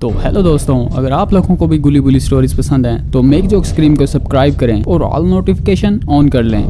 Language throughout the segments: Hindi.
तो हेलो दोस्तों, अगर आप लोगों को भी गुली बुली स्टोरीज पसंद हैं तो मेक जोक स्क्रीम को सब्सक्राइब करें और ऑल नोटिफिकेशन ऑन कर लें।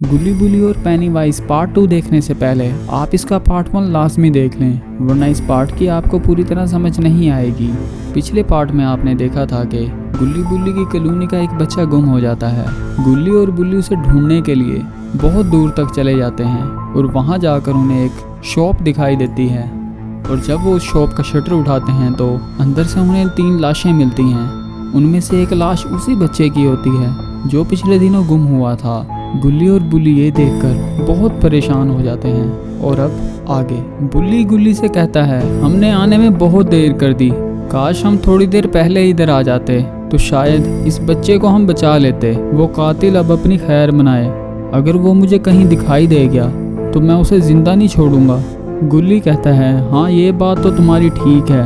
गुली बुली और पेनीवाइज पार्ट 2 देखने से पहले आप इसका पार्ट 1 लाजमी देख लें, वरना इस पार्ट की आपको पूरी तरह समझ नहीं आएगी। पिछले पार्ट में आपने देखा था कि गुल्ली बुल्ली की कॉलोनी का एक बच्चा गुम हो जाता है। गुल्ली और बुल्ली उसे ढूंढने के लिए बहुत दूर तक चले जाते हैं और वहाँ जाकर उन्हें एक शॉप दिखाई देती है। और जब वो उस शॉप का शटर उठाते हैं तो अंदर से उन्हें 3 लाशें मिलती हैं। उनमें से एक लाश उसी बच्चे की होती है जो पिछले दिनों गुम हुआ था। गुल्ली और बुल्ली ये देखकर बहुत परेशान हो जाते हैं। और अब आगे बुल्ली गुल्ली से कहता है, हमने आने में बहुत देर कर दी, काश हम थोड़ी देर पहले इधर आ जाते तो शायद इस बच्चे को हम बचा लेते। वो कातिल अब अपनी खैर मनाए, अगर वो मुझे कहीं दिखाई दे गया तो मैं उसे जिंदा नहीं छोड़ूंगा। गुल्ली कहता है, हाँ ये बात तो तुम्हारी ठीक है,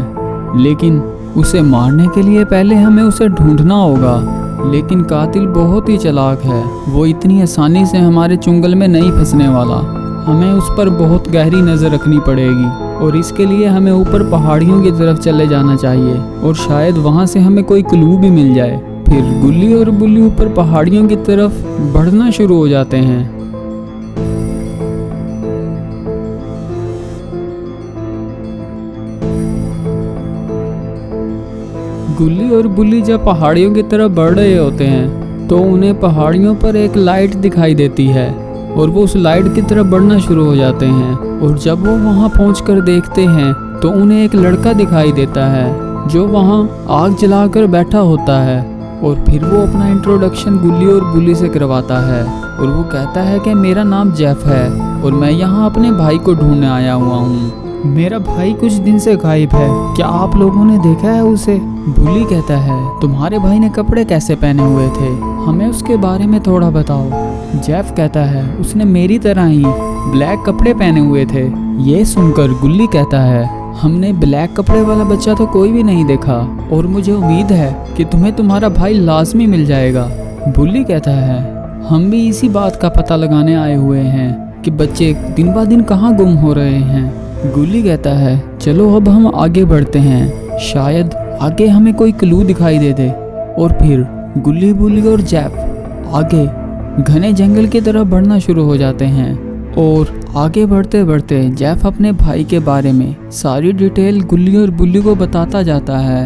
लेकिन उसे मारने के लिए पहले हमें उसे ढूंढना होगा। लेकिन कातिल बहुत ही चालाक है, वो इतनी आसानी से हमारे चुंगल में नहीं फंसने वाला। हमें उस पर बहुत गहरी नज़र रखनी पड़ेगी और इसके लिए हमें ऊपर पहाड़ियों की तरफ चले जाना चाहिए और शायद वहाँ से हमें कोई क्लू भी मिल जाए। फिर गुल्ली और बुल्ली ऊपर पहाड़ियों की तरफ बढ़ना शुरू हो जाते हैं। गुल्ली और बुल्ली जब पहाड़ियों की तरफ बढ़ रहे होते हैं तो उन्हें पहाड़ियों पर एक लाइट दिखाई देती है और वो उस लाइट की तरफ बढ़ना शुरू हो जाते हैं। और जब वो वहाँ पहुँचकर देखते हैं तो उन्हें एक लड़का दिखाई देता है जो वहाँ आग जलाकर बैठा होता है। और फिर वो अपना इंट्रोडक्शन गुल्ली और बुल्ली से करवाता है और वो कहता है कि मेरा नाम जेफ है और मैं यहाँ अपने भाई को ढूंढने आया हुआ हूँ। मेरा भाई कुछ दिन से गायब है, क्या आप लोगों ने देखा है उसे? बुल्ली कहता है, तुम्हारे भाई ने कपड़े कैसे पहने हुए थे, हमें उसके बारे में थोड़ा बताओ। जेफ कहता है, उसने मेरी तरह ही ब्लैक कपड़े पहने हुए थे। ये सुनकर गुल्ली कहता है, हमने ब्लैक कपड़े वाला बच्चा तो कोई भी नहीं देखा और मुझे उम्मीद है कि तुम्हें तुम्हारा भाई लाजमी मिल जाएगा। बुल्ली कहता है, हम भी इसी बात का पता लगाने आए हुए हैं कि बच्चे दिन ब दिन कहाँ गुम हो रहे हैं। गुल्ली कहता है, चलो अब हम आगे बढ़ते हैं, शायद आगे हमें कोई क्लू दिखाई दे दे। और फिर गुल्ली बुल्ली और जेफ आगे घने जंगल की तरफ बढ़ना शुरू हो जाते हैं। और आगे बढ़ते बढ़ते जेफ अपने भाई के बारे में सारी डिटेल गुल्ली और बुल्ली को बताता जाता है।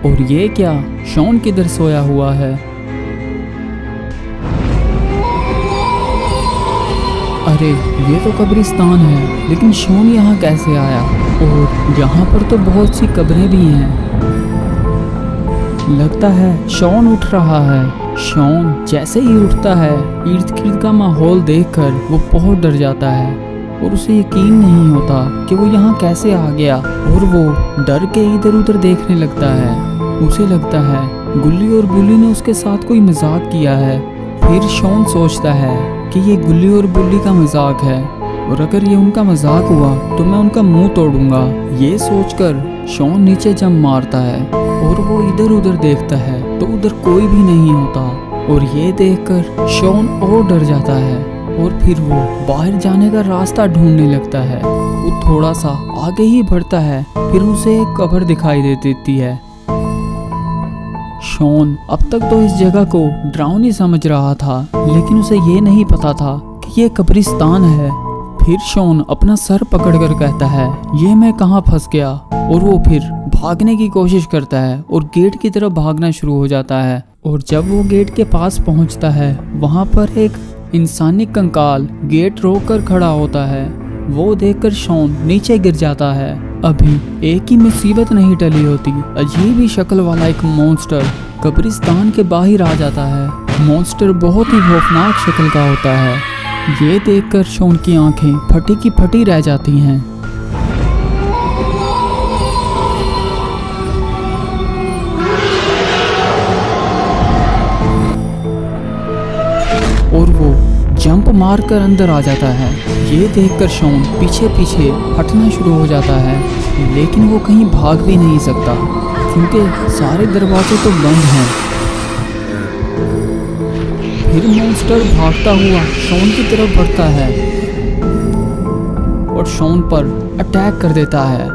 और ये क्या, शॉन किधर सोया हुआ है? अरे ये तो कब्रिस्तान है, लेकिन शॉन यहाँ कैसे आया? और यहाँ पर तो बहुत सी कब्रें भी हैं। लगता है शॉन उठ रहा है। शॉन जैसे ही उठता है, इर्द गिर्द का माहौल देखकर वो बहुत डर जाता है और उसे यकीन नहीं होता कि वो यहाँ कैसे आ गया। और वो डर के इधर उधर देखने लगता है। उसे लगता है गुल्ली और बुल्ली ने उसके साथ कोई मजाक किया है। फिर शॉन सोचता है कि ये गुल्ली और बुल्ली का मजाक है और अगर ये उनका मजाक हुआ तो मैं उनका मुंह तोड़ूंगा। ये सोचकर शॉन नीचे जंप मारता है और वो इधर उधर देखता है तो उधर कोई भी नहीं होता। और ये देखकर शॉन और डर जाता है और फिर वो बाहर जाने का रास्ता ढूंढने लगता है। वो थोड़ा सा आगे ही बढ़ता है, फिर उसे एक कब्र दिखाई दे देती है। शॉन अब तक तो इस जगह को डरावनी समझ रहा था, लेकिन उसे ये नहीं पता था कि ये कब्रिस्तान है। फिर शॉन अपना सर पकड़कर कहता है, ये मैं कहाँ फंस गया? और वो फिर भागने की कोशिश करता है और गेट की तरफ भागना शुरू हो जाता है। और जब वो गेट के पास पहुँचता है, वहाँ पर एक इंसानी कंकाल गेट रोक कर खड़ा होता है। वो देखकर शॉन नीचे गिर जाता है। अभी एक ही मुसीबत नहीं टली होती, अजीब ही शक्ल वाला एक मॉन्स्टर कब्रिस्तान के बाहर आ जाता है। मॉन्स्टर बहुत ही खौफनाक शक्ल का होता है। ये देखकर शॉन की आंखें फटी की फटी रह जाती हैं। और वो जंप मारकर अंदर आ जाता है। ये देखकर शॉन पीछे पीछे हटना शुरू हो जाता है, लेकिन वो कहीं भाग भी नहीं सकता क्योंकि सारे दरवाजे तो बंद हैं। फिर मॉन्स्टर भागता हुआ शॉन की तरफ बढ़ता है और शॉन पर अटैक कर देता है।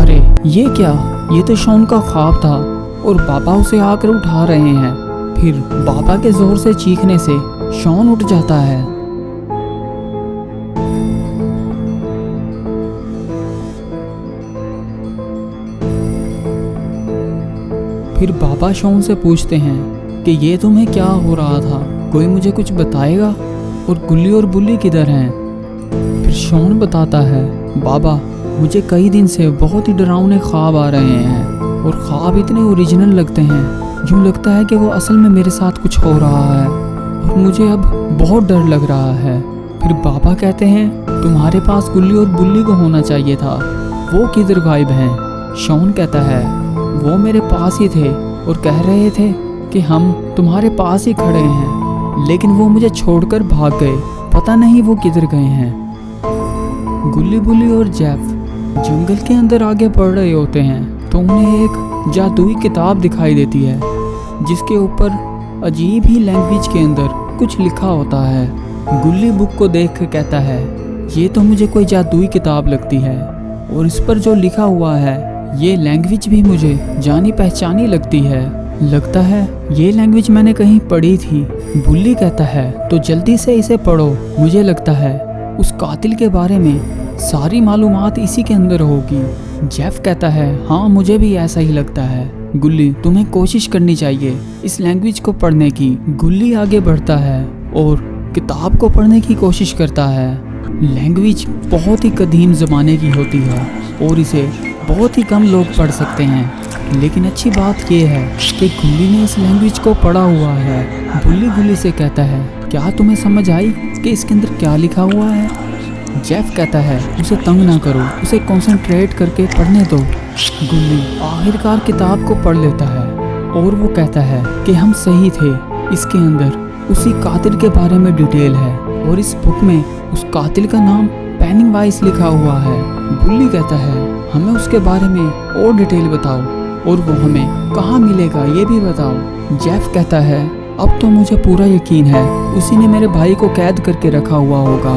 अरे ये क्या, ये तो शॉन का ख्वाब था और पापा उसे आकर उठा रहे हैं। फिर पापा के जोर से चीखने से शॉन उठ जाता है। फिर पापा शॉन से पूछते हैं कि ये तुम्हें क्या हो रहा था, कोई मुझे कुछ बताएगा, और गुल्ली और बुल्ली किधर हैं। फिर शॉन बताता है, बाबा मुझे कई दिन से बहुत ही डरावने ख्वाब आ रहे हैं और ख्वाब इतने ओरिजिनल लगते हैं, यूँ लगता है कि वो असल में मेरे साथ कुछ हो रहा है और मुझे अब बहुत डर लग रहा है। फिर पापा कहते हैं, तुम्हारे पास गुल्ली और बुल्ली को होना चाहिए था, वो किधर गायब हैं। शॉन कहता है, वो मेरे पास ही थे और कह रहे थे कि हम तुम्हारे पास ही खड़े हैं, लेकिन वो मुझे छोड़कर भाग गए, पता नहीं वो किधर गए हैं। गुल्ली बुल्ली और जेफ जंगल के अंदर आगे बढ़ रहे होते हैं तो उन्हें एक जादुई किताब दिखाई देती है जिसके ऊपर अजीब ही लैंग्वेज के अंदर कुछ लिखा होता है। गुल्ली बुक को देख कर कहता है, ये तो मुझे कोई जादुई किताब लगती है और इस पर जो लिखा हुआ है ये लैंग्वेज भी मुझे जानी पहचानी लगती है, लगता है ये लैंग्वेज मैंने कहीं पढ़ी थी। बुल्ली कहता है, तो जल्दी से इसे पढ़ो, मुझे लगता है उस कातिल के बारे में सारी मालूमात इसी के अंदर होगी। जेफ कहता है, हाँ मुझे भी ऐसा ही लगता है। गुल्ली, तुम्हें कोशिश करनी चाहिए इस लैंग्वेज को पढ़ने की। गुल्ली आगे बढ़ता है और किताब को पढ़ने की कोशिश करता है। लैंग्वेज बहुत ही कदीम ज़माने की होती है और इसे बहुत ही कम लोग पढ़ सकते हैं, लेकिन अच्छी बात यह है कि गुल्ली ने इस लैंग्वेज को पढ़ा हुआ है। गुल्ली से कहता है, क्या तुम्हें समझ आई कि इसके अंदर क्या लिखा हुआ है? जेफ कहता है, उसे तंग ना करो, उसे कंसंट्रेट करके पढ़ने दो। गुल्ली आखिरकार किताब को पढ़ लेता है और वो कहता है कि हम सही थे, इसके अंदर उसी कातिल के बारे में डिटेल है और इस बुक में उस कातिल का नाम पेनीवाइज लिखा हुआ है। गुल्ली कहता है, हमें उसके बारे में और डिटेल बताओ और वो हमें कहाँ मिलेगा ये भी बताओ। जेफ कहता है, अब तो मुझे पूरा यकीन है उसी ने मेरे भाई को कैद करके रखा हुआ होगा,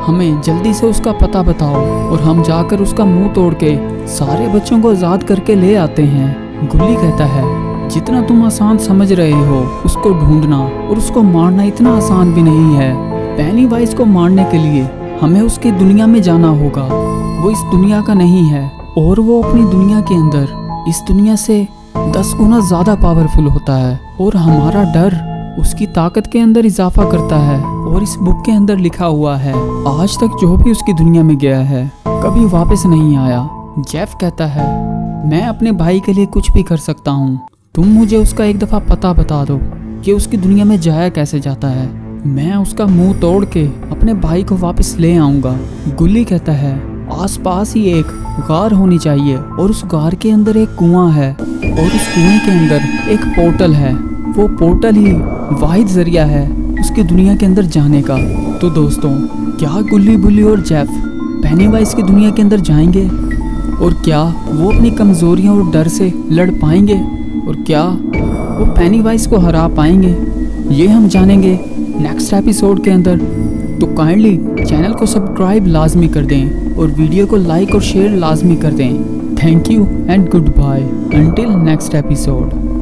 हमें जल्दी से उसका पता बताओ और हम जाकर उसका मुंह तोड़ के सारे बच्चों को आज़ाद करके ले आते हैं। गुल्ली कहता है, जितना तुम आसान समझ रहे हो उसको ढूंढना और उसको मारना इतना आसान भी नहीं है। पेनीवाइज को मारने के लिए हमें उसकी दुनिया में जाना होगा, वो इस दुनिया का नहीं है और वो अपनी दुनिया के अंदर इस दुनिया से 10 गुना ज़्यादा पावरफुल होता है और हमारा डर उसकी ताकत के अंदर इजाफा करता है। और इस बुक के अंदर लिखा हुआ है, आज तक जो भी उसकी दुनिया में गया है कभी वापस नहीं आया। जेफ कहता है, मैं अपने भाई के लिए कुछ भी कर सकता हूँ, तुम मुझे उसका एक दफ़ा पता बता दो कि उसकी दुनिया में जाया कैसे जाता है, मैं उसका मुंह तोड़ के अपने भाई को वापस ले आऊँगा। गुल्ली कहता है, आसपास ही एक गार होनी चाहिए और उस गार के अंदर एक कुआं है और उस कुएं के अंदर एक पोर्टल है, वो पोर्टल ही वाहिद जरिया है उसकी दुनिया के अंदर जाने का। तो दोस्तों, क्या गुल्ली बुल्ली और जेफ पेनीवाइज की दुनिया के अंदर जाएंगे और क्या वो अपनी कमज़ोरियों और डर से लड़ पाएंगे और क्या वो पेनीवाइज को हरा पाएंगे, ये हम जानेंगे नेक्स्ट एपिसोड के अंदर। तो काइंडली चैनल को सब्सक्राइब लाजमी कर दें और वीडियो को लाइक और शेयर लाजमी कर दें। Thank you and good bye until next episode.